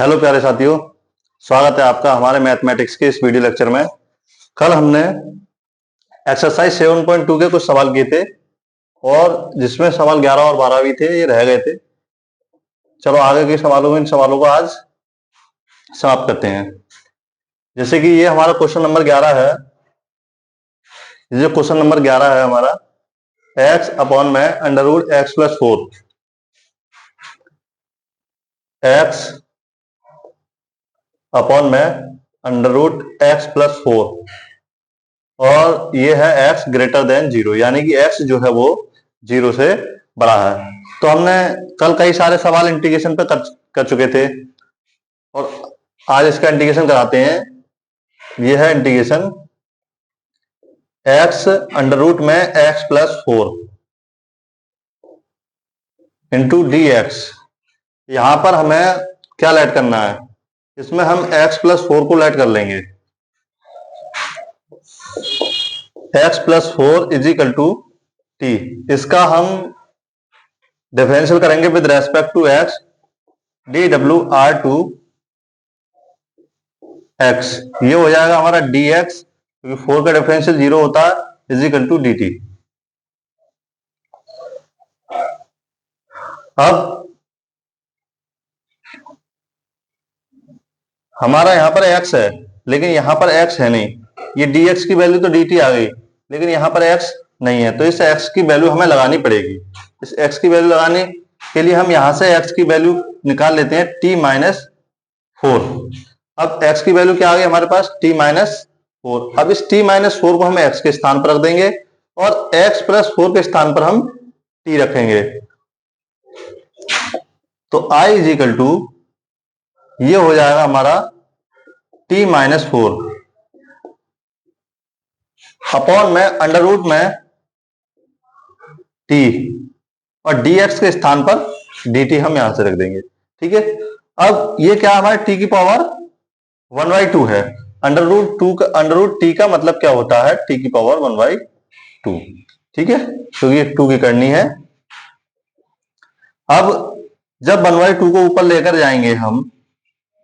Hello प्यारे साथियों, स्वागत है आपका हमारे मैथमेटिक्स के इस वीडियो लेक्चर में। कल हमने एक्सरसाइज 7.2 के कुछ सवाल किए थे और जिसमें सवाल 11 और 12 भी थे, ये रह गए थे। चलो आगे के सवालों में इन सवालों को आज समाप्त करते हैं। जैसे कि ये हमारा क्वेश्चन नंबर 11 है। ये जो क्वेश्चन नंबर 11 है हमारा, x अपॉन में under root x plus 4, x upon में अंडर रूट एक्स प्लस 4 और ये है x ग्रेटर देन 0, यानी कि x जो है वो 0 से बड़ा है। तो हमने कल कई सारे सवाल इंटीग्रेशन पे कर चुके थे और आज इसका इंटीग्रेशन कराते हैं। ये है इंटीग्रेशन x अंडर रूट में x plus 4 into d x. यहां पर हमें क्या ऐड करना है, इसमें हम x प्लस 4 को ऐड कर लेंगे। x plus 4 is equal to t, इसका हम डिफरेंशियल करेंगे with respect to x, d डब्ल्यू आर टू एक्स। ये हो जाएगा हमारा डी एक्स, क्योंकि 4 का डिफरेंशियल 0 होता है, is equal to d t. अब हमारा यहां पर x है, लेकिन यहां पर x है नहीं। ये dx की वैल्यू तो dt आ गई, लेकिन यहां पर x नहीं है, तो इस x की वैल्यू हमें लगानी पड़ेगी। इस x की वैल्यू लगाने के लिए हम यहां से x की वैल्यू निकाल लेते हैं t माइनस 4। अब x की वैल्यू क्या आ गई हमारे पास, t माइनस 4। अब इस t माइनस 4 को हम x के स्थान पर रख देंगे और x प्लस 4 के स्थान पर हम t रखेंगे। तो i इज इक्वल टू, ये हो जाएगा हमारा t माइनस 4 अपॉन में अंडर रूट में t, और dx के स्थान पर dt हम यहां से रख देंगे। ठीक है। अब ये क्या हमारे t की पावर 1/2 है। अंडर रूट t का मतलब क्या होता है, t की पावर 1/2। ठीक है, क्योंकि ये 2 की करनी है। अब जब 1/2 को ऊपर लेकर जाएंगे हम,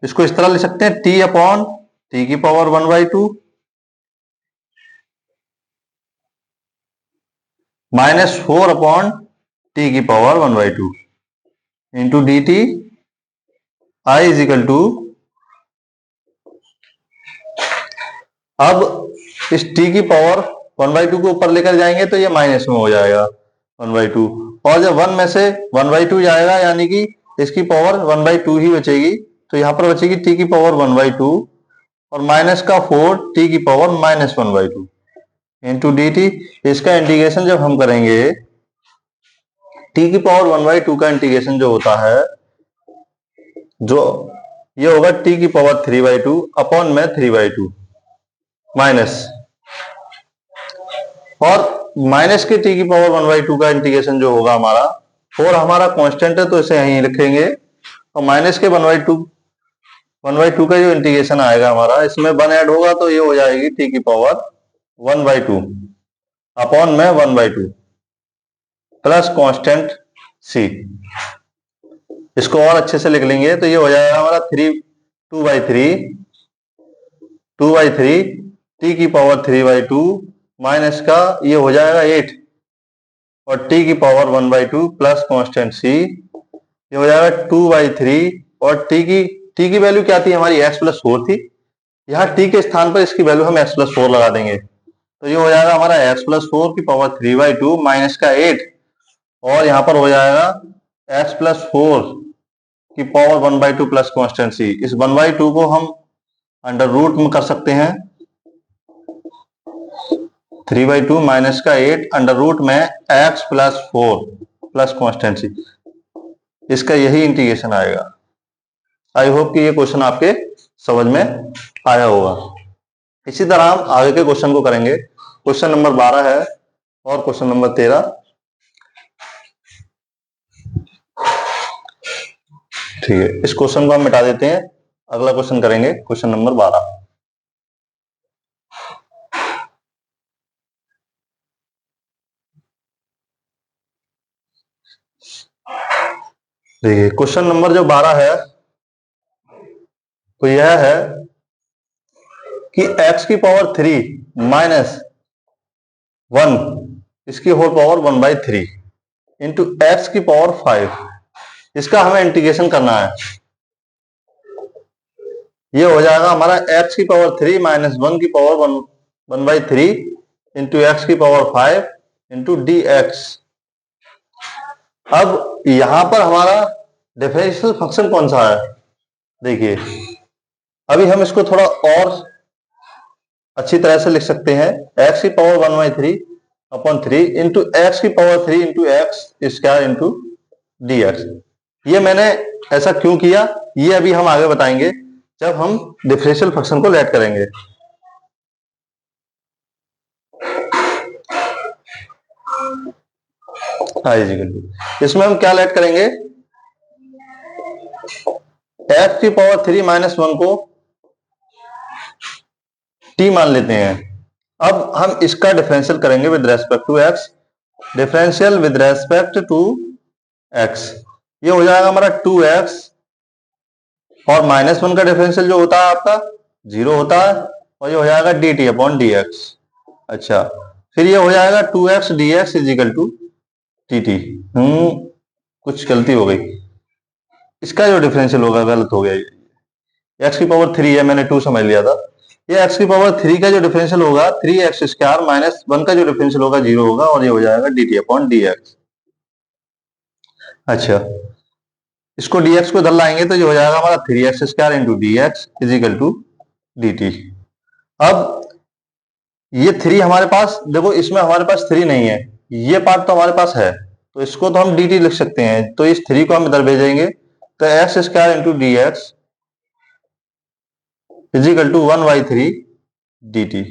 इसको इस तरह लिख सकते हैं, t अपॉन t की पावर 1/2 माइनस 4 अपॉन t की power 1/2 into d t. I is equal to, अब इस t की पावर 1/2 को ऊपर लेकर जाएंगे तो ये माइनस में हो जाएगा 1/2, और जब 1 में से 1/2 जाएगा, यानी कि इसकी पावर 1/2 ही बचेगी। तो यहां पर बचेगी t की पावर 1/2 और माइनस का 4 t की power minus 1/2 into d t. इसका इंटीग्रेशन जब हम करेंगे, t की पावर 1/2 का इंटीग्रेशन जो होता है, जो ये होगा t की पावर 3/2 अपॉन में 3/2 माइनस, और माइनस के t की पावर 1/2 का इंटीग्रेशन जो होगा हमारा, 4 हमारा कांस्टेंट है तो इसे यहीं लिखेंगे, और माइनस के 1/2 का जो इंटीग्रेशन आएगा हमारा, इसमें 1 ऐड होगा तो ये हो जाएगी t की पावर 1/2 अपॉन में 1/2 प्लस कांस्टेंट c। इसको और अच्छे से लिख लेंगे तो ये हो जाएगा हमारा 2/3 t की पावर 3/2 माइनस का ये हो जाएगा 8 और t की पावर 1/2 प्लस कांस्टेंट c। ये हो जाएगा 2/3, और t की वैल्यू क्या थी हमारी, x प्लस 4 थी। यहाँ t के स्थान पर इसकी वैल्यू हम x प्लस 4 लगा देंगे, तो ये हो जाएगा हमारा x प्लस 4 की पावर 3/2 माइनस का 8, और यहाँ पर हो जाएगा x प्लस 4 की पावर 1/2 प्लस कांस्टेंट c। इस 1/2 को हम अंडर रूट में कर सकते हैं, 3/2 माइनस का 8 अंडर रूट में x plus 4 plus constant c। इसका यही इंटीग्रेशन आएगा। आई होप कि ये क्वेश्चन आपके समझ में आया होगा। इसी तरह हम आगे के क्वेश्चन को करेंगे। क्वेश्चन नंबर 12 है और क्वेश्चन नंबर 13। ठीक है, इस क्वेश्चन को हम मिटा देते हैं, अगला क्वेश्चन करेंगे, क्वेश्चन नंबर 12। देखिए क्वेश्चन नंबर जो 12 है, तो यह है कि x की पावर 3 माइनस 1 इसकी होल पावर 1/3 इंटू एक्स की पावर 5, इसका हमें इंटीग्रेशन करना है। ये हो जाएगा हमारा x की पावर 3 माइनस 1 की पावर 1/3 इंटू एक्स की पावर 5 इंटू डी एक्स। अब यहां पर हमारा डिफरेंशियल फंक्शन कौन सा है, देखिए अभी हम इसको थोड़ा और अच्छी तरह से लिख सकते हैं। एक्स की पावर 1/3 इंटू एक्स की power 3 into x square into d x. ये मैंने ऐसा क्यों किया, ये अभी हम आगे बताएंगे जब हम डिफरेंशियल फंक्शन को लेट करेंगे। इसमें हम क्या लेट करेंगे, एक्स की पावर 3 माइनस 1 को टी मान लेते हैं। अब हम इसका डिफरेंशियल करेंगे with respect to x. Differential with respect to x, ये हो जाएगा हमारा 2x और माइनस 1 का डिफरेंशियल जो होता है आपका 0 होता है, और ये हो जाएगा dt अपॉन dx। अच्छा, फिर ये हो जाएगा 2x dx is equal to dt। कुछ गलती हो गई, इसका जो डिफरेंशियल होगा गलत हो गया। x की पावर 3 है, मैंने 2 समझ लिया था। ये x की पावर 3 का जो डिफरेंशियल होगा 3x स्क्वायर माइनस 1 का जो डिफरेंशियल होगा 0 होगा, और ये हो जाएगा dt अपॉन dx। अच्छा, इसको dx को इधर लाएंगे तो ये हो जाएगा हमारा 3x square into d x is equal to d t. अब ये 3 हमारे पास, देखो इसमें हमारे पास 3 नहीं है, ये पार्ट तो हमारे पास है, तो इसको तो हम dt लिख सकते हैं। तो इस 3 को हम इधर भेजेंगे तो x square into d x is equal to 1/3 dt।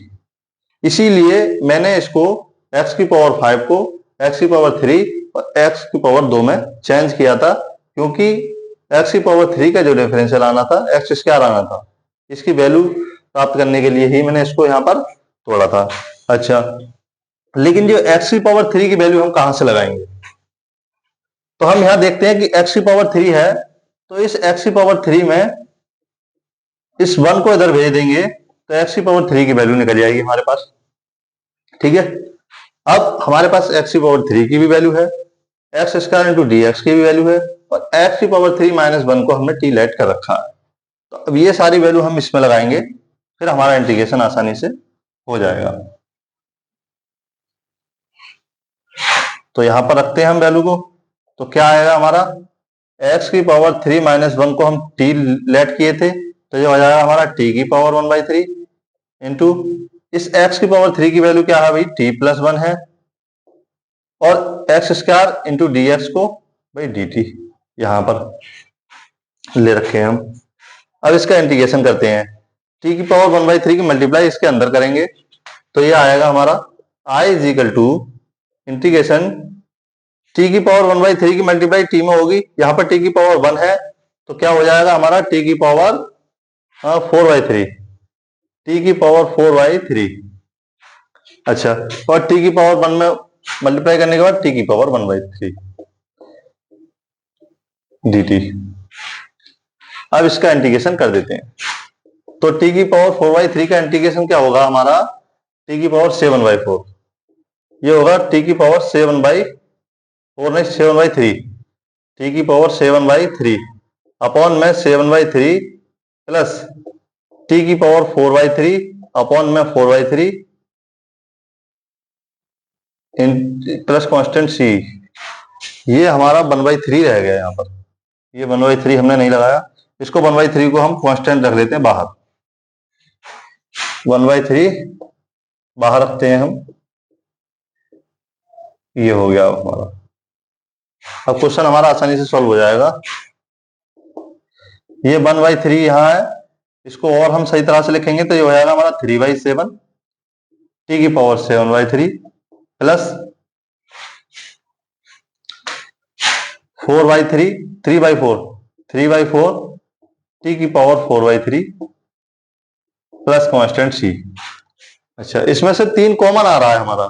इसीलिए मैंने इसको x की पावर 5 को x की पावर 3 और x की पावर 2 में चेंज किया था, क्योंकि x की पावर 3 का जो डिफरेंशियल आना था x स्क्वायर आना था, इसकी वैल्यू प्राप्त करने के लिए ही मैंने इसको यहाँ पर तोड़ा था। अच्छा, लेकिन जो x की पावर 3 की वैल्यू हम कहां से लगाएंगे, तो हम यहाँ देखते हैं कि x की पावर 3 है, तो इस x की पावर 3 में इस 1 को इधर भेज देंगे तो x की पावर 3 की वैल्यू निकल जाएगी हमारे पास। ठीक है, अब हमारे पास x की पावर 3 की भी वैल्यू है, x square into d x की भी वैल्यू है, और x की पावर 3 माइनस 1 को हमने टी लेट कर रखा है। तो अब ये सारी वैल्यू हम इसमें लगाएंगे, फिर हमारा इंटीग्रेशन आसानी से हो जाएगा। तो यहां पर रखते हैं हम वैल्यू को, तो क्या आएगा हमारा, x की पावर 3 माइनस 1 को हम टी लेट किए थे, तो ये हो जाएगा हमारा t की पावर 1/3 इंटू इस x की पावर 3 की वैल्यू क्या है भाई, t प्लस 1 है, और x square into d x को भाई डी टी यहां पर ले रखे हैं हम। अब इसका इंटीग्रेशन करते हैं, t की पावर 1/3 की मल्टीप्लाई इसके अंदर करेंगे, तो ये आएगा हमारा i is equal to integration t की पावर 1/3 की मल्टीप्लाई t में होगी, यहाँ पर t की पावर 1 है, तो क्या हो जाएगा हमारा t की पावर 4/3, t की पावर 4/3। अच्छा, और t की पावर 1 में मल्टीप्लाई करने के बाद t की पावर 1/3 dt। अब इसका इंटीग्रेशन कर देते हैं, तो t की पावर 4/3 का इंटीग्रेशन क्या होगा हमारा, t की पावर 7/4, ये होगा t की पावर 7/4 नहीं 7/3, t की पावर 7/3 अपॉन में 7/3 प्लस t की पावर 4/3 अपॉन में 4/3 प्लस कांस्टेंट c। ये हमारा 1/3 रह गया यहाँ पर, ये 1/3 हमने नहीं लगाया, इसको 1/3 को हम कांस्टेंट रख लेते हैं बाहर, 1/3 बाहर रखते हैं हम, ये हो गया हमारा। अब क्वेश्चन हमारा आसानी से सॉल्व हो जाएगा। ये 1/3 यहाँ है, इसको और हम सही तरह से लिखेंगे तो ये हो जाएगा हमारा 3/7 t की पावर 7/3 प्लस 4/3 3/4 t की पावर 4/3 प्लस कांस्टेंट c। अच्छा, इसमें से 3 कॉमन आ रहा है हमारा,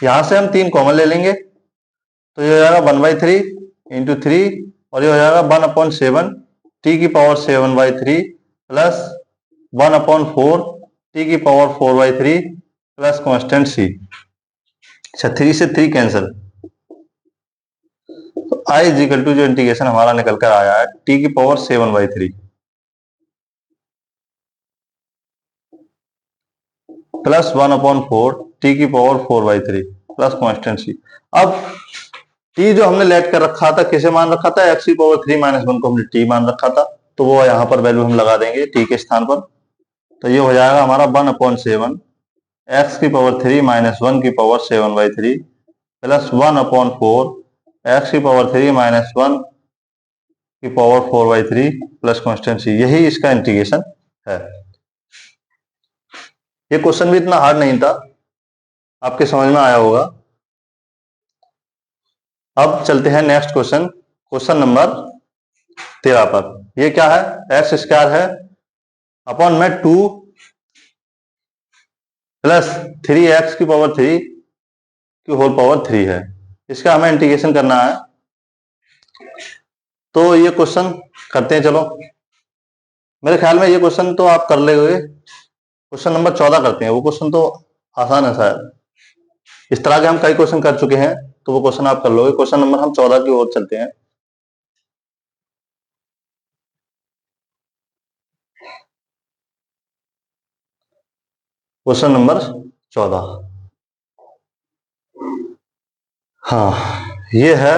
यहां से हम 3 कॉमन ले लेंगे, तो ये हो जाएगा 1/3 इंटू 3, और ये हो जाएगा 1/7 t की पावर 7/3 प्लस 1/4 टी की पावर 4/3 प्लस कांस्टेंट सी। अच्छा, 3 से 3 कैंसिल, तो आई इज इक्वल टू जो इंटीग्रेशन हमारा निकल कर आया है टी की पावर 7/3 प्लस 1/4 टी की पावर 4/3 प्लस कांस्टेंट सी। अब टी जो हमने लेट कर रखा था, किसे मान रखा था, एक्स की पावर 3-1 को हमने टी मान रखा था, तो वो यहाँ पर वैल्यू हम लगा देंगे टी के स्थान पर। तो ये हो जाएगा हमारा 1/7 एक्स की पावर 3-1 की पावर 7/3 प्लस 1/4 एक्स की पावर 3-1 की पावर 4/3 प्लस कांस्टेंट सी। यही इसका इंटीग्रेशन है। ये क्वेश्चन भी इतना हार्ड नहीं था, आपके समझ में आया होगा। अब चलते हैं नेक्स्ट क्वेश्चन, क्वेश्चन नंबर 13 पर। ये क्या है, एक्स स्क्वायर है अपॉन में 2 प्लस 3x की पावर 3 की होल पावर 3 है। इसका हमें इंटीग्रेशन करना है, तो ये क्वेश्चन करते हैं। चलो, मेरे ख्याल में ये क्वेश्चन तो आप कर लेंगे। क्वेश्चन नंबर 14 करते हैं, वो क्वेश्चन तो आसान है शायद। इस तरह के हम कई क्वेश्चन कर चुके हैं, तो वो क्वेश्चन आप कर लोगे। क्वेश्चन नंबर हम 14 की ओर चलते हैं। क्वेश्चन नंबर 14, हाँ, ये है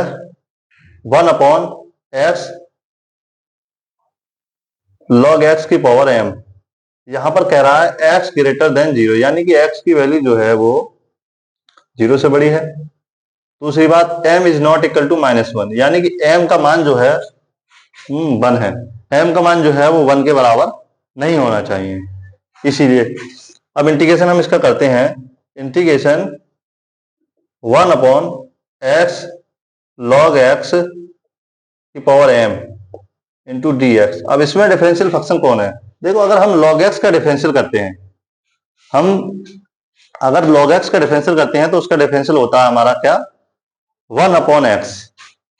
1/x log x की पावर m। यहां पर कह रहा है x ग्रेटर देन 0, यानी कि x की वैल्यू जो है वो 0 से बड़ी है। दूसरी बात, m is not equal to -1, यानी कि m का मान जो है 1 है। m का मान जो है वो 1 के बराबर नहीं होना चाहिए, इसीलिए। अब इंटीग्रेशन हम इसका करते हैं, इंटीग्रेशन 1/x log x की power m into d x. अब इसमें डिफरेंशियल फंक्शन कौन है, देखो, अगर हम log x का डिफरेंशियल करते हैं, हम अगर log x का डिफरेंशियल करते हैं तो उसका डिफरेंशियल होता है हमारा क्या, 1/x।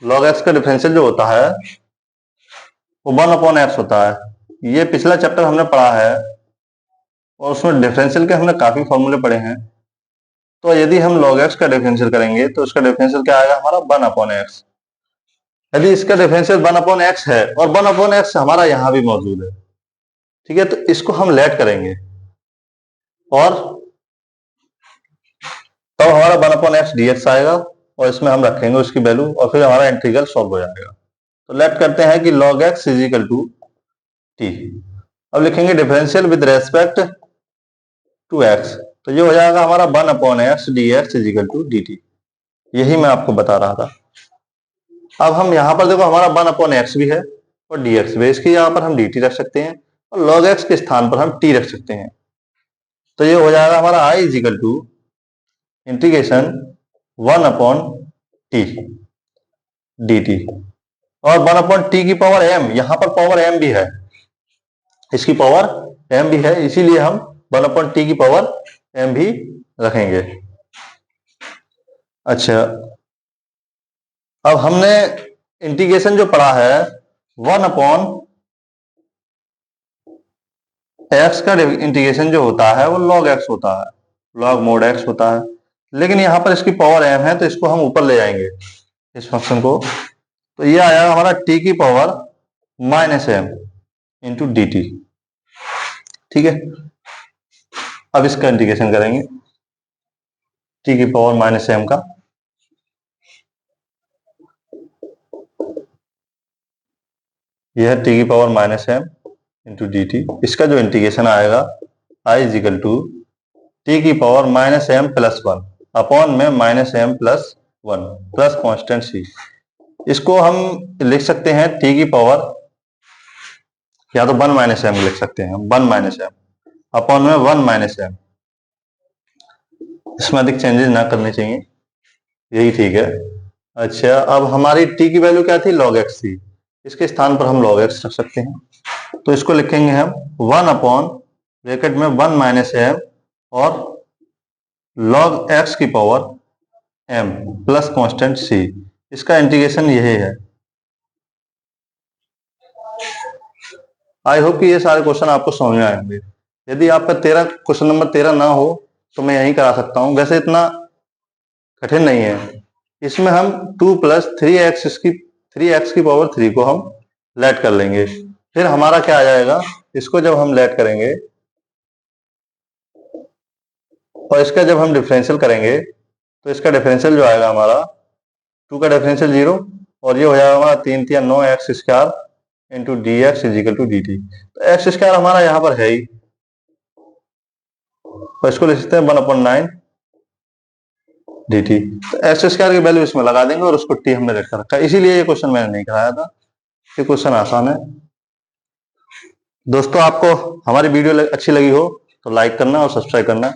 log x का डिफरेंशियल जो होता है वो 1/x होता है। ये पिछला चैप्टर हमने पढ़ा है और उसमें डिफरेंशियल के हमने काफी फॉर्मूले पढ़े हैं। तो यदि हम log x का डिफरेंशियल करेंगे तो उसका डिफरेंशियल क्या आएगा हमारा, 1/x। यदि इसका डिफरेंशियल 1/x है और 1/x हमारा यहां भी मौजूद है, ठीक है, तो इसको हम लेट करेंगे और तब हमारा 1/x dx आएगा और इसमें हम रखेंगे उसकी वैल्यू और फिर हमारा इंटीग्रल सॉल्व हो जाएगा। तो लेट करते हैं कि log x is equal to t. अब लिखेंगे differential with respect to x, तो ये हो जाएगा हमारा 1/x dx is equal to dt। यही मैं आपको बता रहा था। अब हम यहां पर देखो, हमारा 1/x भी है और dx भी, इसकी यहाँ पर हम dt रख सकते हैं और log x के स्थान पर हम t रख सकते हैं। तो ये हो जाएगा हमारा i is equal to integration 1/t dt और 1/t की पावर m, यहां पर पावर m भी है, इसकी पावर m भी है, इसीलिए हम 1/t की पावर m भी रखेंगे। अच्छा, अब हमने इंटीग्रेशन जो पढ़ा है 1/x का इंटीग्रेशन जो होता है वो log x होता है, log mod x होता है। लेकिन यहाँ पर इसकी पावर m है, तो इसको हम ऊपर ले जाएंगे इस फंक्शन को, तो ये आया हमारा t की power -m into d T. ठीक है, अब इसका इंटीग्रेशन करेंगे t की पावर -m का, यह है t की power -m into d t. इसका जो इंटीग्रेशन आएगा i is equal to t की पावर -m प्लस 1 अपॉन में -m plus 1 plus constant c। इसको हम लिख सकते हैं t की पावर, या तो 1 - m लिख सकते हैं, 1 - m अपॉन में 1 - m। इसमें अधिक चेंजेस ना करने चाहिए, यही ठीक है। अच्छा, अब हमारी t की वैल्यू क्या थी, log x थी, इसके स्थान पर हम log x रख सकते हैं। तो इसको लिखेंगे हम 1 अपॉन ब्रैकेट में 1 - m और log x की power m plus constant c। इसका इंटीग्रेशन यही है। आई होप कि ये सारे क्वेश्चन आपको समझ में आएंगे। यदि आपका क्वेश्चन नंबर 13 ना हो तो मैं यही करा सकता हूँ, वैसे इतना कठिन नहीं है। इसमें हम 2 प्लस 3x की पावर 3 को हम लेट कर लेंगे। फिर हमारा क्या आ जाएगा, इसको जब हम लेट करेंगे और इसका जब हम डिफरेंशियल करेंगे तो इसका डिफरेंशियल जो आएगा हमारा 2 का डिफरेंशियल 0 और ये हो जाएगा हमारा 3×9 x² into dx is equal to dt। तो x² हमारा यहाँ पर है ही, तो इसको लिख सकते हैं 1/9 dt। तो x² की वैल्यू इसमें लगा देंगे और उसको t हमने रख रखा है, इसीलिए ये क्वेश्चन मैंने नहीं कराया था। ये क्वेश्चन आसान है। दोस्तों आपको हमारी वीडियो अच्छी लगी हो तो लाइक करना और सब्सक्राइब करना।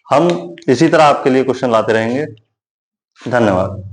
हम इसी तरह आपके लिए क्वेश्चन लाते रहेंगे। धन्यवाद।